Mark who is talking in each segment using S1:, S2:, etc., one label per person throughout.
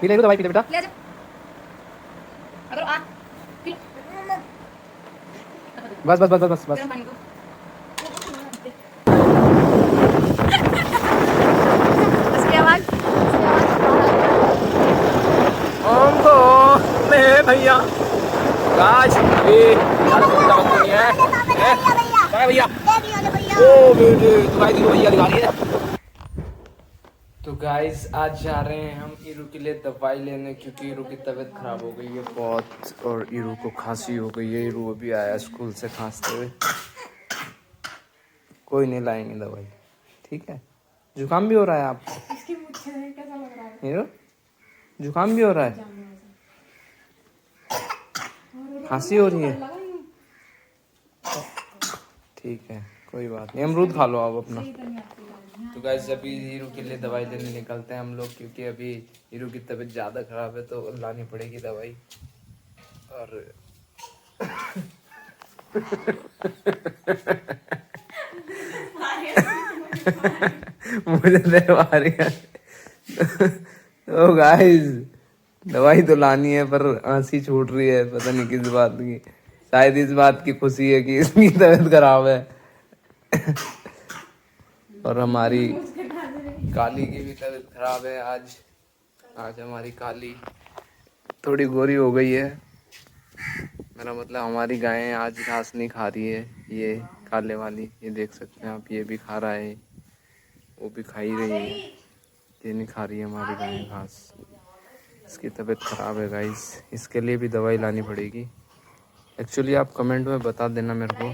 S1: P ले दवाई, P ले बेटा।
S2: ले जा अगर आ पी
S1: बस बस बस बस बस।
S2: गरम पानी को उसकी आवाज
S1: हमको मैं भैया आज ये अरे बोलता वक्त नहीं है क्या भैया ओ बेटे दवाई दी भैया दिखा रही है। तो गाइस आज जा रहे हैं हम ईरू के लिए दवाई लेने क्योंकि ईरू की तबीयत खराब हो गई है बहुत और ईरू को खांसी हो गई है। ईरू अभी आया स्कूल से खांसते हुए। कोई नहीं लाएंगे दवाई, ठीक है। जुकाम भी हो रहा है आपको? ईरू जुकाम भी हो रहा है, खांसी हो रही है, ठीक है कोई बात नहीं। अमरूद खा लो आप अपना। तो गाइस अभी हीरू के लिए दवाई लेने निकलते हैं हम लोग क्योंकि अभी हीरू की तबीयत ज़्यादा ख़राब है तो लानी पड़ेगी दवाई। और मुझे दवा रही है। तो गाइस दवाई तो लानी है पर हंसी छूट रही है, पता नहीं किस बात की। शायद इस बात की खुशी है कि इसकी तबीयत खराब है। और हमारी काली की भी तबीयत खराब है। आज हमारी काली थोड़ी गोरी हो गई है। मेरा मतलब हमारी गायें आज घास नहीं खा रही है। ये काले वाली ये देख सकते हैं आप, ये भी खा रहा है, वो भी खा ही रही है। ये नहीं खा रही है हमारी गायें घास। इसकी तबीयत ख़राब है गाइस, इसके लिए भी दवाई लानी पड़ेगी। एक्चुअली आप कमेंट में बता देना मेरे को,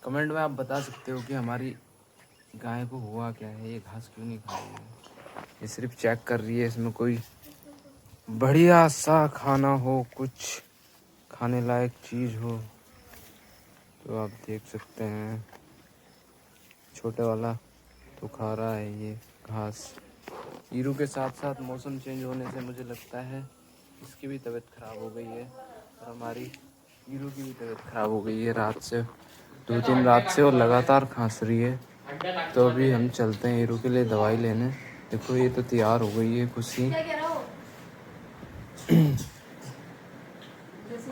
S1: कमेंट में आप बता सकते हो कि हमारी गाय को हुआ क्या है, ये घास क्यों नहीं खा रही है। ये सिर्फ चेक कर रही है, इसमें कोई बढ़िया सा खाना हो, कुछ खाने लायक चीज़ हो। तो आप देख सकते हैं छोटे वाला तो खा रहा है ये घास। ईरू के साथ साथ मौसम चेंज होने से मुझे लगता है इसकी भी तबीयत ख़राब हो गई है और हमारी ईरू की भी तबीयत ख़राब हो गई है रात से, 2-3 रात से, और लगातार खांस रही है। तो अभी हम चलते हैं ईरू के लिए दवाई लेने। देखो ये तो तैयार हो गई है खुशी,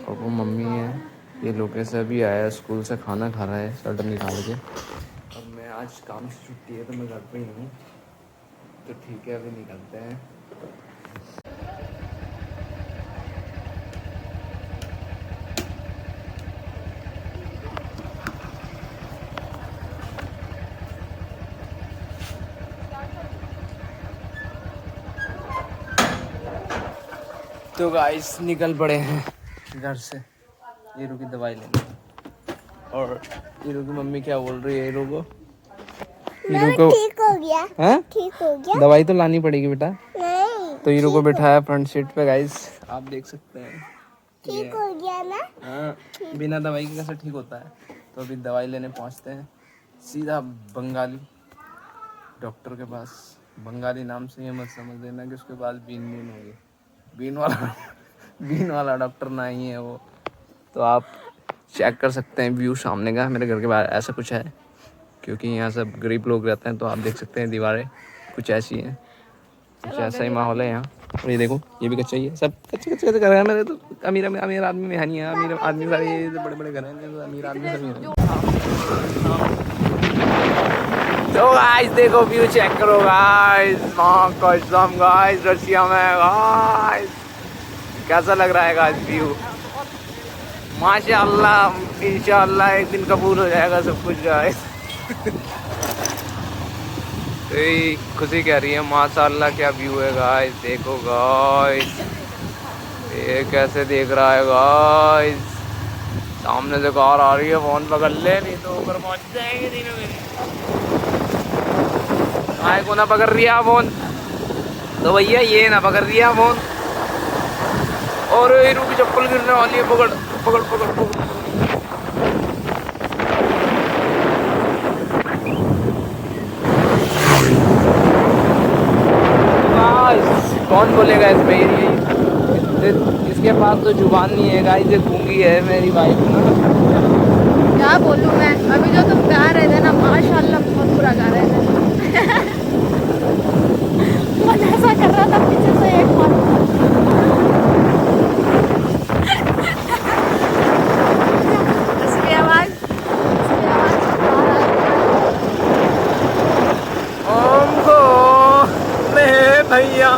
S1: और वो मम्मी है, ये लोग से अभी आया स्कूल से, खाना खा रहा है शर्ट निकाल के। और मैं आज काम से छुट्टी है तो मैं घर पे ही हूँ, तो ठीक है अभी निकलते हैं। तो गाइस निकल पड़े हैं घर से हीरू की दवाई लेने। और हीरू की मम्मी क्या बोल रही है हीरू को? हीरू को
S3: ठीक हो गया है, ठीक हो गया।
S1: दवाई तो लानी पड़ेगी बेटा।
S3: नहीं
S1: तो हीरू को बिठाया फ्रंट सीट पे गाइस, आप देख सकते हैं।
S3: ठीक हो गया ना।
S1: हाँ, बिना दवाई के कैसे ठीक होता है। तो अभी दवाई लेने पहुंचते हैं सीधा बंगाली डॉक्टर के पास। बंगाली नाम से ये मत समझ देना कि उसके पास बीन होगी, बीन वाला डॉक्टर नहीं है वो। तो आप चेक कर सकते हैं व्यू सामने का, मेरे घर के बाहर ऐसा कुछ है क्योंकि यहाँ सब गरीब लोग रहते हैं। तो आप देख सकते हैं दीवारें कुछ ऐसी हैं, कुछ ऐसा ही माहौल है यहाँ। और ये देखो ये भी कच्चा ही है, सब कच्चे कच्चे कच्चे घर हैं। मेरे तो अमीर अमीर आदमी में है नहीं है, अमीर आदमी सारे बड़े बड़े घर हैं, अमीर आदमी सभी हैं। तो गाइस देखो व्यू चेक करो गाइस, कसम गाइस रशिया में गाइस कैसा लग रहा है गाइस व्यू। माशाअल्लाह इंशाअल्लाह एक दिन कबूल हो जाएगा सब कुछ गाइस। खुशी कह रही है माशाअल्लाह क्या व्यू है गाइस, देखो गाइस ये कैसे देख रहा है गाइस। सामने से कार आ रही है, फोन पकड़ ले नहीं तो ऊपर पहुंच जाएंगे तीनों में। आए को ना पकड़ रिया फोन, तो भैया ये ना पकड़ रिया फोन। और हीरू की चप्पल गिरने वाली है, पकड़ पकड़ पकड़ पकड़। कौन बोलेगा इसमें, इसके पास तो जुबान नहीं है गाइस, ये गूंगी है मेरी वाइफ ना।
S2: क्या बोलूं मैं, अभी जो तुम गा रहे थे ना माशाल्लाह बहुत बुरा गा रहे थे। मन ऐसा कर रहा था पीछे
S1: भैया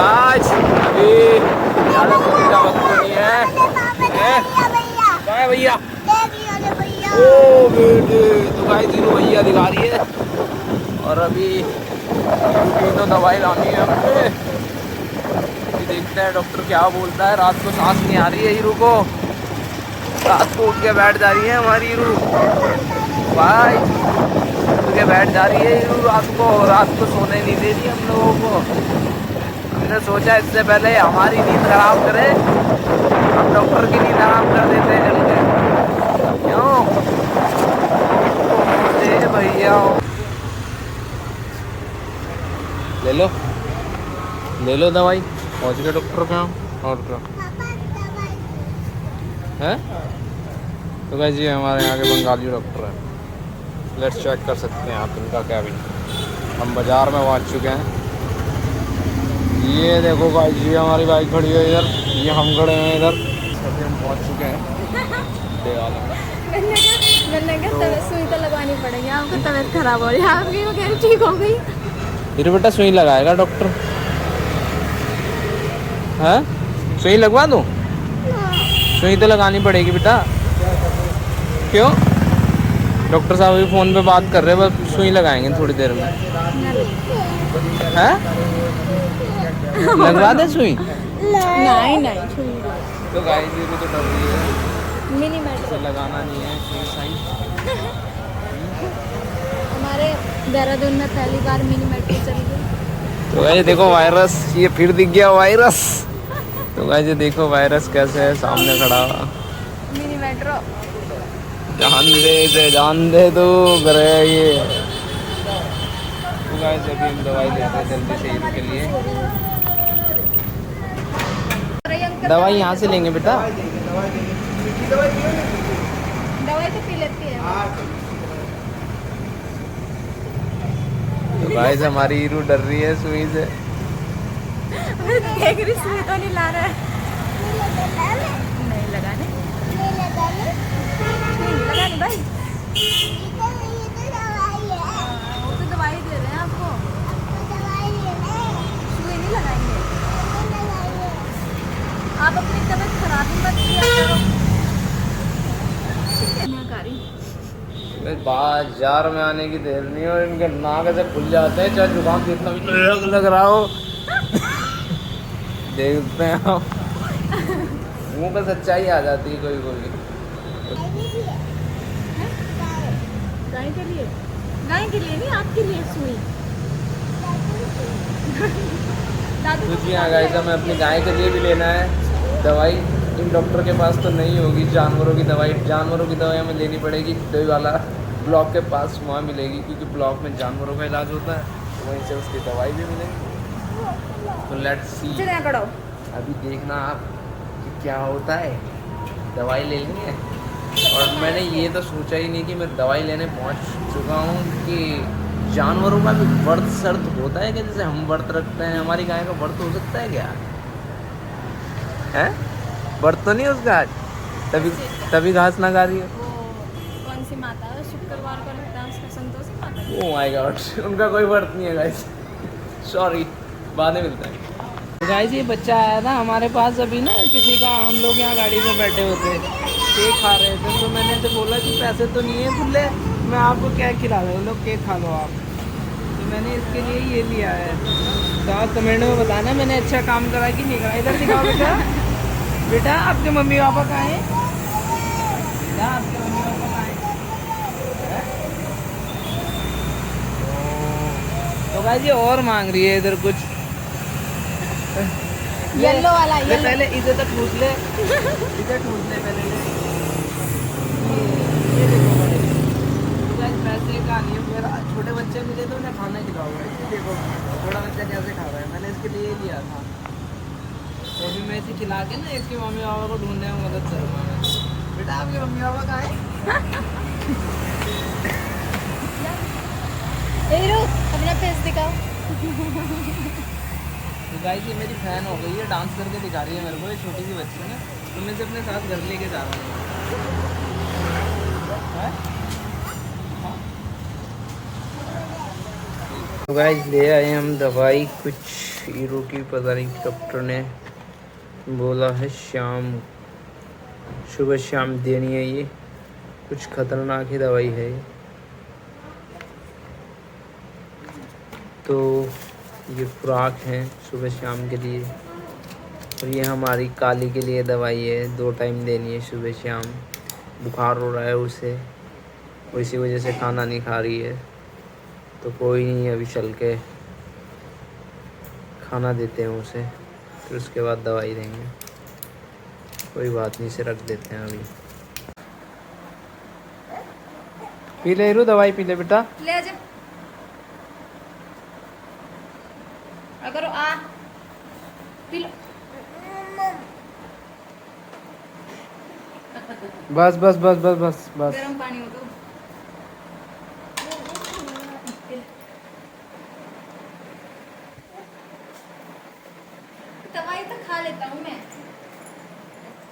S1: आज अभी ज़्यादा घूमने का वक्त नहीं है। भैया ओ बेटे तो गाइस जीरो भैया दिखा रही है। और अभी तो दवाई लानी है हमने। देखते हैं डॉक्टर क्या बोलता है। रात को सांस नहीं आ रही है हीरू को। रात को उठ के बैठ जा रही है हमारी हीरू भाई। उठ के बैठ जा रही है हीरू रात को सोने नहीं दे रही हम लोगों को। हमने सोचा इससे पहले हमारी नींद खराब करे, हम डॉक्टर की नींद आराम कर देते हैं चल के। क्यों भैया ले लो दवाई। पहुँच गए डॉक्टर के यहाँ। और क्या है तो गाइस जी हमारे यहाँ के बंगाली डॉक्टर हैं। लेट्स चेक कर सकते हैं आप इनका क्या भी। हम बाज़ार में पहुँच चुके हैं। ये देखो गाइस जी हमारी बाइक खड़ी है इधर, ये हम खड़े हैं इधर। अभी हम पहुँच चुके हैं देवाला में।
S2: मैंने कहा सुई तो लगवानी पड़ेगी, आपकी तबीयत खराब हो रही है, आपकी वो कह रही ठीक हो गई।
S1: फिर बेटा सुई लगाएगा डॉक्टर? है सुई लगवा दूँ? सुई तो लगानी पड़ेगी बेटा। क्यों? डॉक्टर साहब अभी फ़ोन पे बात कर रहे हैं, बस सुई लगाएंगे थोड़ी देर में। है लगवा दे सुई?
S2: नहीं
S1: तो गाइस ये भी तो डर रही है।
S2: मिनी मेट्रो
S1: लगाना नहीं है सुई।
S2: हमारे देहरादून में पहली बार मिनी मेट्रो चली गई।
S1: तो गाइस देखो वायरस, ये फिर दिख गया वायरस। तो गाइस ये देखो वायरस कैसे है सामने खड़ा हुआ।
S2: मिनी मेट्रो
S1: जान दे तो करे ये। तो गाइस अभी हम दवाई लेते हैं जल्दी से इनके लिए। दवाई यहाँ से लेंगे बेटा।
S2: दवाई तो पी लेती है।
S1: तो गाइस हमारी हीरू डर रही है सुई से।
S2: देख रही सुई तो नहीं ला रहा है। नहीं लगाने भाई। वो तो दवाई दे रहे हैं आपको, सुई नहीं लगाएंगे। आप अपनी तबीयत खराब ही मत किया करो।
S1: बाजार में आने की देर नहीं और इनके नाक ऐसे खुल जाते हैं, चाहे जुकाम कितना भी लग रहा हो। देखते हैं आप मुँह पे सच्चाई आ जाती है कोई कोई।
S2: गाय के लिए नहीं, आपके लिए सुई।
S1: कुछ भी आ गाइस हमें अपनी गाय के लिए भी लेना है दवाई। इन डॉक्टर के पास तो नहीं होगी जानवरों की दवाई। जानवरों की दवाई हमें लेनी पड़ेगी दवाई वाला ब्लॉक के पास, वहाँ मिलेगी क्योंकि ब्लॉक में जानवरों का इलाज होता है, तो वहीं से उसकी दवाई भी मिलेगी। तो लेट्स सी, अभी देखना आप कि क्या होता है। दवाई ले लेंगे। और मैंने ये तो सोचा ही नहीं कि मैं दवाई लेने पहुँच चुका हूँ कि जानवरों का भी व्रत शर्त होता है कि जैसे हम व्रत रखते हैं, हमारी गाय का व्रत हो सकता है क्या? है व्रत तो नहीं उसका आज, तभी घास ना खा रही है।
S2: कौन सी माता है शुक्रवार को लगता है उसका? Santoshi Mata.
S1: Oh my God, उनका कोई व्रत नहीं है गाइस, सॉरी, बाद में मिलता है। गाइस ये बच्चा आया था हमारे पास अभी ना, किसी का, हम लोग यहाँ गाड़ी में बैठे हुए थे, केक खा रहे थे, तो मैंने तो बोला कि पैसे तो नहीं है खुले, मैं आपको क्या खिला दूँ, लोग केक खा लो आप। तो मैंने इसके लिए ये लिया है। तो आप कमेंट में बताना मैंने अच्छा काम करा कि नहीं करा। इधर दिखाओ बेटा। बेटा आपके मम्मी पापा कहाँ हैं? बेटा आपके मम्मी पापा कहाँ हैं? तो गाइस ये और मांग रही है इधर कुछ।
S2: येलो वाला,
S1: ले पहले इधर तक ठूस ले, इधर ठूस ले पहले। ये देखो पैसे का नहीं है, मेरा छोटे बच्चे मिले तो उन्हें खाना खिलाऊंगा। देखो छोटा बच्चा कैसे खा रहा है, मैंने इसके लिए लिया था। तो अभी मैं इसे खिला के ना इसके मम्मी पापा को ढूंढने में मदद करूँगा मैं। बेटा आपके मम्मी पापा कहाँ हैं?
S2: अपना फेस दिखाओ।
S1: तो गाइस ये मेरी फैन हो गई है, डांस करके दिखा रही है मेरे को, ये छोटी सी बच्ची है, तो मैं इसे अपने साथ घर लेके जा रहा हूँ। तो गाइस ले आए हम दवाई कुछ हीरो की, पता नहीं डॉक्टर ने बोला है शाम, सुबह शाम देनी है। ये कुछ खतरनाक ही दवाई है ये। तो ये खुराक है सुबह शाम के लिए। और ये हमारी काली के लिए दवाई है, 2 टाइम देनी है सुबह शाम। बुखार हो रहा है उसे, इसी वजह से खाना नहीं खा रही है। तो कोई नहीं, अभी चल के खाना देते हैं उसे, फिर उसके बाद दवाई देंगे। कोई बात नहीं, इसे रख देते हैं अभी। पी ले रू, दवाई पी ले बेटा।
S2: ले जा अगर आ पी लो।
S1: बस बस बस बस बस बस।
S2: गरम पानी हो तो दवाई तो खा लेता हूँ मैं।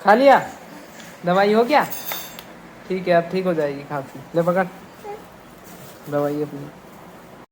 S1: खा लिया? दवाई हो गया? ठीक है, अब ठीक हो जाएगी खांसी। ले पकड़ दवाई अपनी।